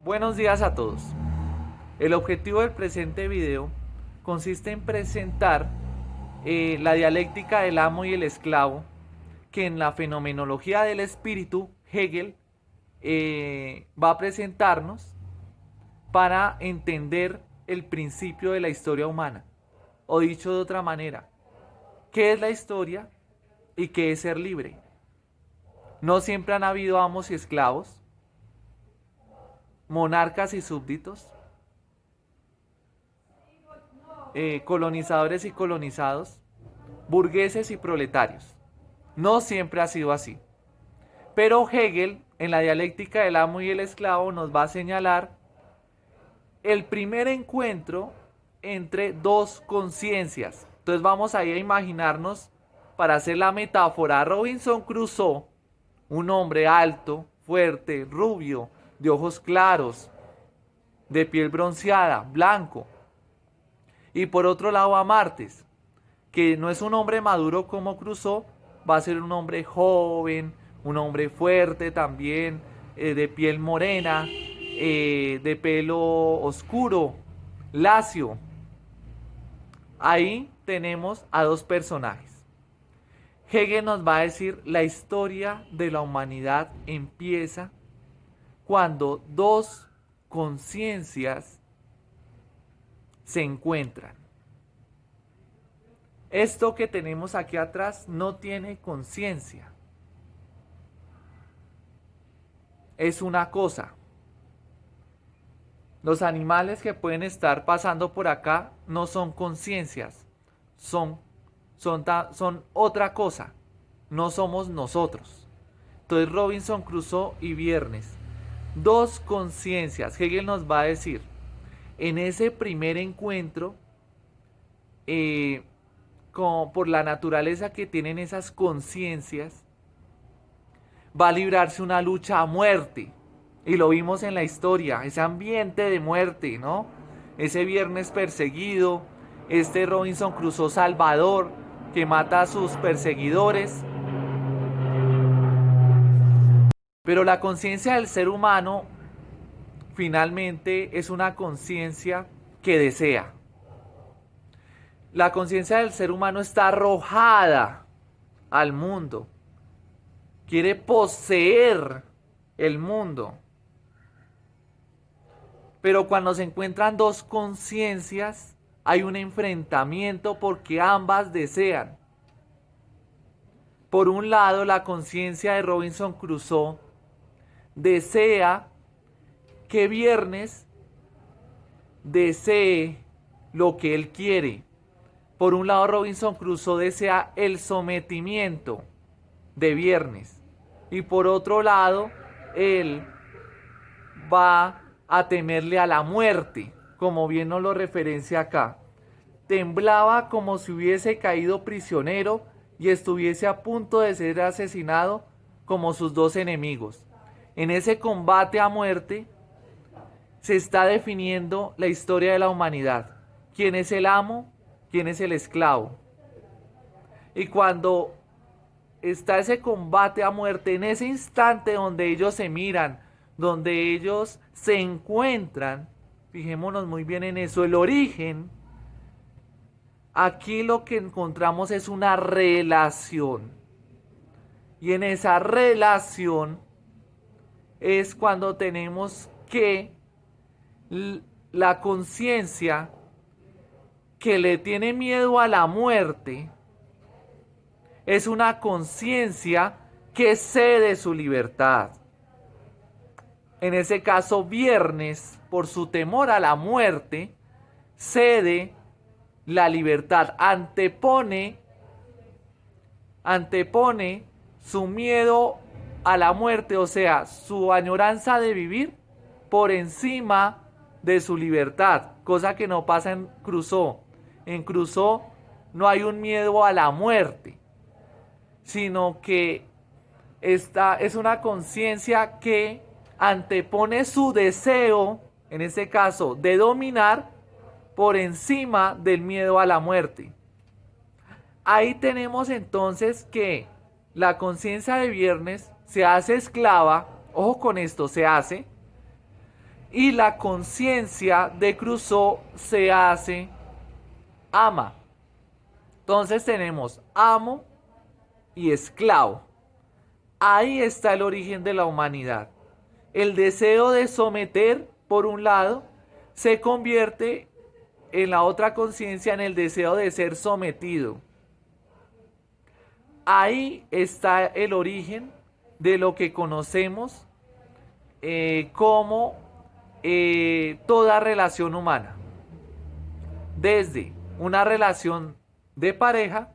Buenos días a todos. El objetivo del presente video consiste en presentar la dialéctica del amo y el esclavo que en la fenomenología del espíritu Hegel va a presentarnos para entender el principio de la historia humana. O dicho de otra manera, ¿qué es la historia y qué es ser libre? No siempre han habido amos y esclavos, monarcas y súbditos, colonizadores y colonizados, burgueses y proletarios. No siempre ha sido así. Pero Hegel, en la dialéctica del amo y el esclavo, nos va a señalar el primer encuentro entre dos conciencias. Entonces vamos ahí a imaginarnos, para hacer la metáfora, a Robinson Crusoe, un hombre alto, fuerte, rubio, de ojos claros, de piel bronceada, blanco. Y por otro lado a Martes, que no es un hombre maduro como Crusoe, va a ser un hombre joven, un hombre fuerte también, de piel morena, de pelo oscuro, lacio. Ahí tenemos a dos personajes. Hegel nos va a decir la historia de la humanidad empieza cuando dos conciencias se encuentran. Esto que tenemos aquí atrás no tiene conciencia. Es una cosa. Los animales que pueden estar pasando por acá no son conciencias, son otra cosa, no somos nosotros. Entonces Robinson Crusoe y Viernes, dos conciencias. Hegel nos va a decir, en ese primer encuentro, como por la naturaleza que tienen esas conciencias, va a librarse una lucha a muerte. Y lo vimos en la historia, ese ambiente de muerte, ¿no? Ese Viernes perseguido, este Robinson Crusoe salvador que mata a sus perseguidores. Pero la conciencia del ser humano finalmente es una conciencia que desea. La conciencia del ser humano está arrojada al mundo. Quiere poseer el mundo. Pero cuando se encuentran dos conciencias, hay un enfrentamiento porque ambas desean. Por un lado, la conciencia de Robinson Crusoe desea que Viernes desee lo que él quiere. Por un lado, Robinson Crusoe desea el sometimiento de Viernes. Y por otro lado, él va a temerle a la muerte, como bien nos lo referencia acá. Temblaba como si hubiese caído prisionero y estuviese a punto de ser asesinado como sus dos enemigos. En ese combate a muerte se está definiendo la historia de la humanidad. ¿Quién es el amo? ¿Quién es el esclavo? Y cuando está ese combate a muerte, en ese instante donde ellos se miran, donde ellos se encuentran, fijémonos muy bien en eso, el origen, aquí lo que encontramos es una relación. Y en esa relación es cuando tenemos que la conciencia que le tiene miedo a la muerte es una conciencia que cede su libertad. En ese caso, Viernes, por su temor a la muerte, cede la libertad, antepone su miedo a la muerte, o sea, su añoranza de vivir por encima de su libertad, cosa que no pasa en Crusoe. En Crusoe no hay un miedo a la muerte, sino que esta es una conciencia que antepone su deseo, en este caso, de dominar por encima del miedo a la muerte. Ahí tenemos entonces que la conciencia de Viernes se hace esclava, ojo con esto, se hace, y la conciencia de Crusoe se hace ama. Entonces tenemos amo y esclavo. Ahí está el origen de la humanidad. El deseo de someter, por un lado, se convierte en la otra conciencia en el deseo de ser sometido. Ahí está el origen de lo que conocemos como toda relación humana. Desde una relación de pareja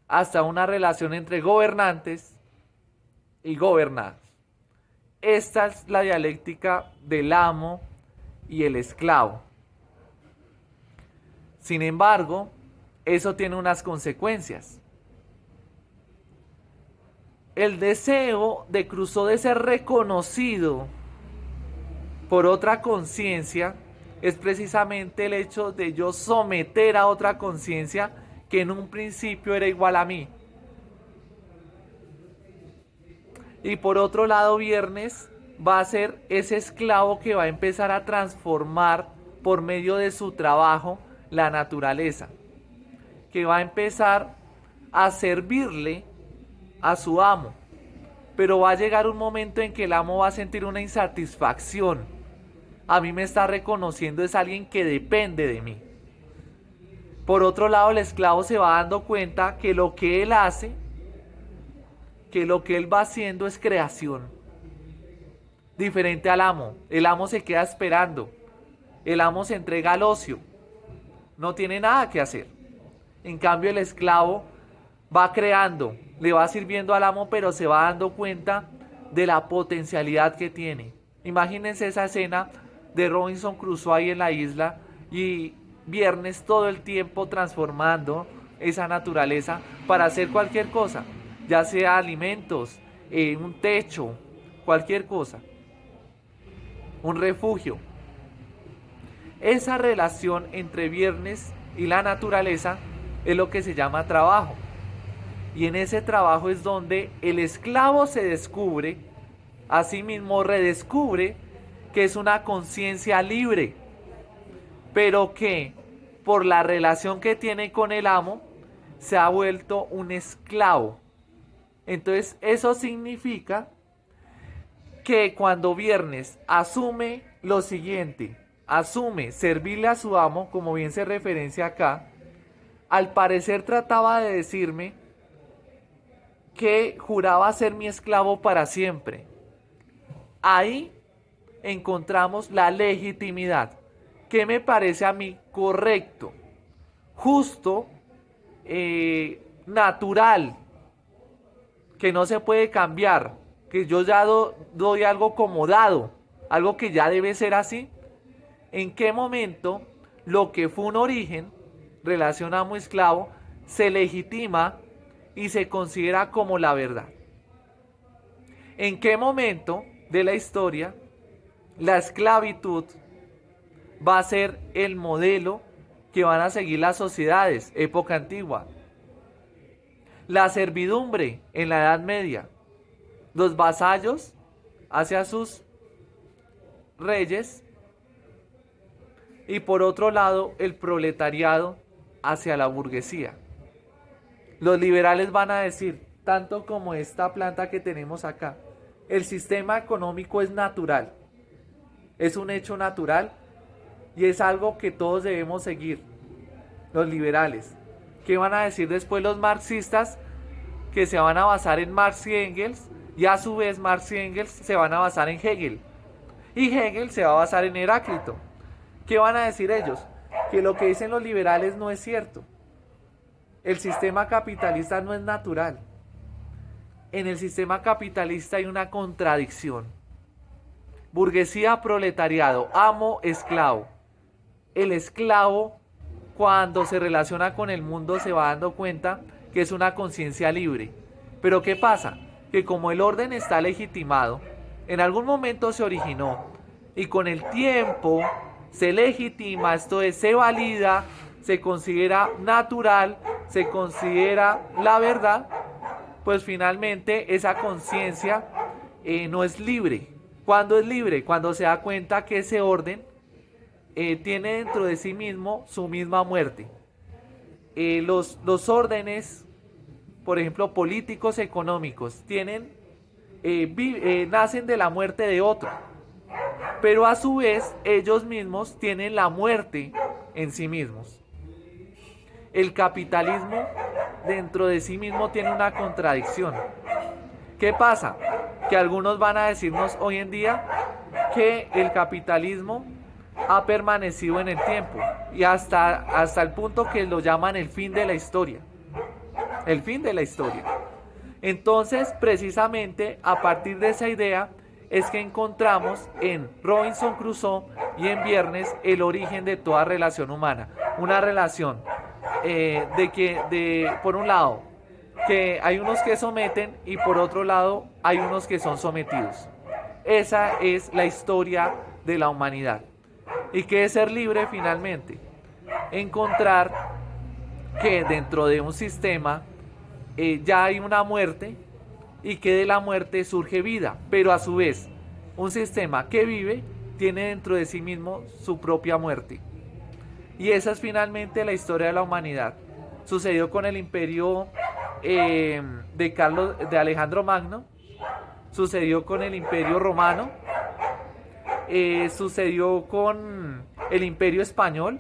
hasta una relación entre gobernantes y gobernados. Esta es la dialéctica del amo y el esclavo. Sin embargo, eso tiene unas consecuencias. El deseo de Crusoe de ser reconocido por otra conciencia es precisamente el hecho de yo someter a otra conciencia que en un principio era igual a mí. Y por otro lado, Viernes va a ser ese esclavo que va a empezar a transformar por medio de su trabajo la naturaleza, que va a empezar a servirle a su amo, pero va a llegar un momento en que el amo va a sentir una insatisfacción. A mí me está reconociendo, es alguien que depende de mí. Por otro lado, el esclavo se va dando cuenta que lo que él hace, que lo que él va haciendo es creación. Diferente al amo. El amo se queda esperando. El amo se entrega al ocio. No tiene nada que hacer. En cambio, el esclavo va creando, le va sirviendo al amo, pero se va dando cuenta de la potencialidad que tiene. Imagínense esa escena de Robinson Crusoe ahí en la isla y Viernes todo el tiempo transformando esa naturaleza para hacer cualquier cosa, ya sea alimentos, un techo, cualquier cosa, un refugio. Esa relación entre Viernes y la naturaleza es lo que se llama trabajo. Y en ese trabajo es donde el esclavo se descubre, a sí mismo redescubre que es una conciencia libre, pero que por la relación que tiene con el amo se ha vuelto un esclavo. Entonces eso significa que cuando Viernes asume lo siguiente, asume servirle a su amo, como bien se referencia acá, al parecer trataba de decirme que juraba ser mi esclavo para siempre. Ahí encontramos la legitimidad, que me parece a mí correcto, justo, natural, que no se puede cambiar, que yo ya doy algo como dado, algo que ya debe ser así. ¿En qué momento lo que fue un origen, relación amo-esclavo, se legitima y se considera como la verdad? ¿En qué momento de la historia la esclavitud va a ser el modelo que van a seguir las sociedades, época antigua? La servidumbre en la Edad Media, los vasallos hacia sus reyes, y por otro lado el proletariado hacia la burguesía. Los liberales van a decir, tanto como esta planta que tenemos acá, el sistema económico es natural, es un hecho natural y es algo que todos debemos seguir. Los liberales. ¿Qué van a decir después los marxistas? Que se van a basar en Marx y Engels, y a su vez Marx y Engels se van a basar en Hegel, y Hegel se va a basar en Heráclito. ¿Qué van a decir ellos? Que lo que dicen los liberales no es cierto. El sistema capitalista no es natural. En el sistema capitalista hay una contradicción. Burguesía, proletariado, amo, esclavo. El esclavo, cuando se relaciona con el mundo, se va dando cuenta que es una conciencia libre. Pero ¿qué pasa? Que como el orden está legitimado, en algún momento se originó y con el tiempo se legitima, esto es, se valida, se considera natural, se considera la verdad, pues finalmente esa conciencia no es libre, ¿Cuándo es libre? Cuando se da cuenta que ese orden tiene dentro de sí mismo su misma muerte. Los órdenes, por ejemplo, políticos, económicos, nacen de la muerte de otro, pero a su vez ellos mismos tienen la muerte en sí mismos. El capitalismo dentro de sí mismo tiene una contradicción. ¿Qué pasa? Que algunos van a decirnos hoy en día que el capitalismo ha permanecido en el tiempo y hasta el punto que lo llaman el fin de la historia. El fin de la historia. Entonces, precisamente a partir de esa idea es que encontramos en Robinson Crusoe y en Viernes el origen de toda relación humana. Una relación por un lado, que hay unos que someten y por otro lado hay unos que son sometidos. Esa es la historia de la humanidad. ¿Y qué es ser libre finalmente? Encontrar que dentro de un sistema ya hay una muerte y que de la muerte surge vida, pero a su vez un sistema que vive tiene dentro de sí mismo su propia muerte. Y esa es finalmente la historia de la humanidad. Sucedió con el imperio de Alejandro Magno, sucedió con el imperio romano, sucedió con el imperio español,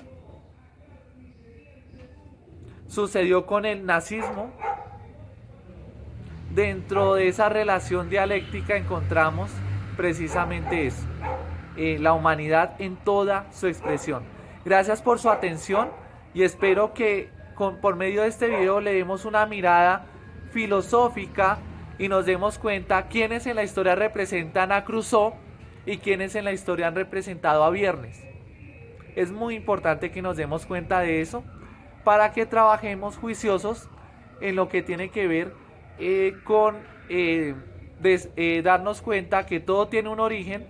sucedió con el nazismo. Dentro de esa relación dialéctica encontramos precisamente eso, la humanidad en toda su expresión. Gracias por su atención y espero que por medio de este video le demos una mirada filosófica y nos demos cuenta quiénes en la historia representan a Crusoe y quiénes en la historia han representado a Viernes. Es muy importante que nos demos cuenta de eso para que trabajemos juiciosos en lo que tiene que ver con darnos cuenta que todo tiene un origen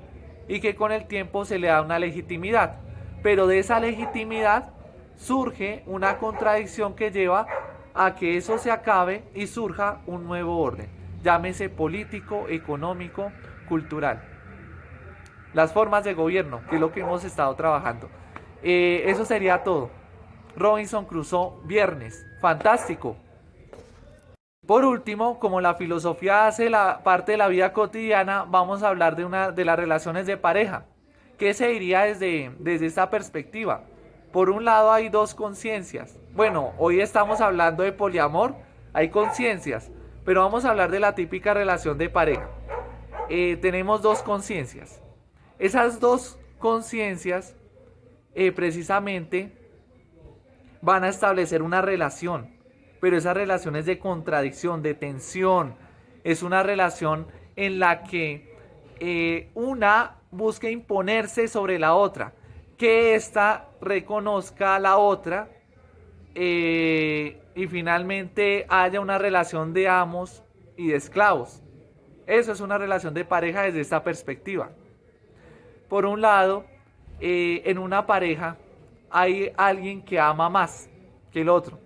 y que con el tiempo se le da una legitimidad, pero de esa legitimidad surge una contradicción que lleva a que eso se acabe y surja un nuevo orden, llámese político, económico, cultural. Las formas de gobierno, que es lo que hemos estado trabajando. Eso sería todo. Robinson Crusoe, Viernes, fantástico. Por último, como la filosofía hace la parte de la vida cotidiana, vamos a hablar de las relaciones de pareja. ¿Qué se diría desde esta perspectiva? Por un lado hay dos conciencias. Bueno, hoy estamos hablando de poliamor, hay conciencias, pero vamos a hablar de la típica relación de pareja. Tenemos dos conciencias. Esas dos conciencias precisamente van a establecer una relación, pero esa relación es de contradicción, de tensión. Es una relación en la que una busca imponerse sobre la otra, que ésta reconozca a la otra y finalmente haya una relación de amos y de esclavos. Eso es una relación de pareja desde esta perspectiva. Por un lado, en una pareja hay alguien que ama más que el otro.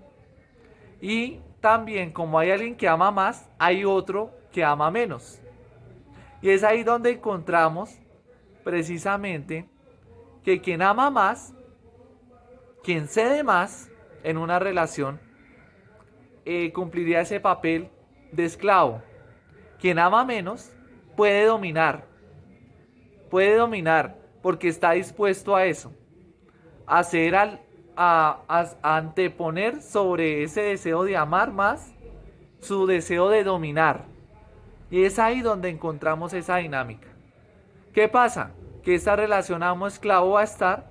Y también, como hay alguien que ama más, hay otro que ama menos. Y es ahí donde encontramos precisamente que quien ama más, quien cede más en una relación, cumpliría ese papel de esclavo. Quien ama menos puede dominar porque está dispuesto a eso, a anteponer sobre ese deseo de amar más su deseo de dominar. Y es ahí donde encontramos esa dinámica. ¿Qué pasa? Que esta relación amo-esclavo va a estar,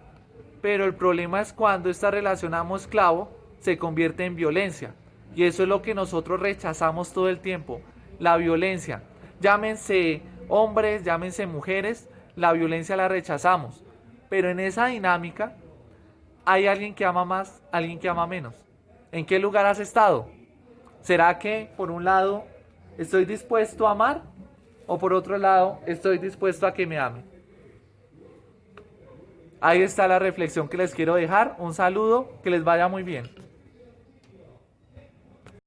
pero el problema es cuando esta relación amo-esclavo se convierte en violencia. Y eso es lo que nosotros rechazamos todo el tiempo, la violencia. Llámense hombres, llámense mujeres, la violencia la rechazamos. Pero en esa dinámica hay alguien que ama más, alguien que ama menos. ¿En qué lugar has estado? ¿Será que por un lado estoy dispuesto a amar o por otro lado estoy dispuesto a que me amen? Ahí está la reflexión que les quiero dejar. Un saludo, que les vaya muy bien.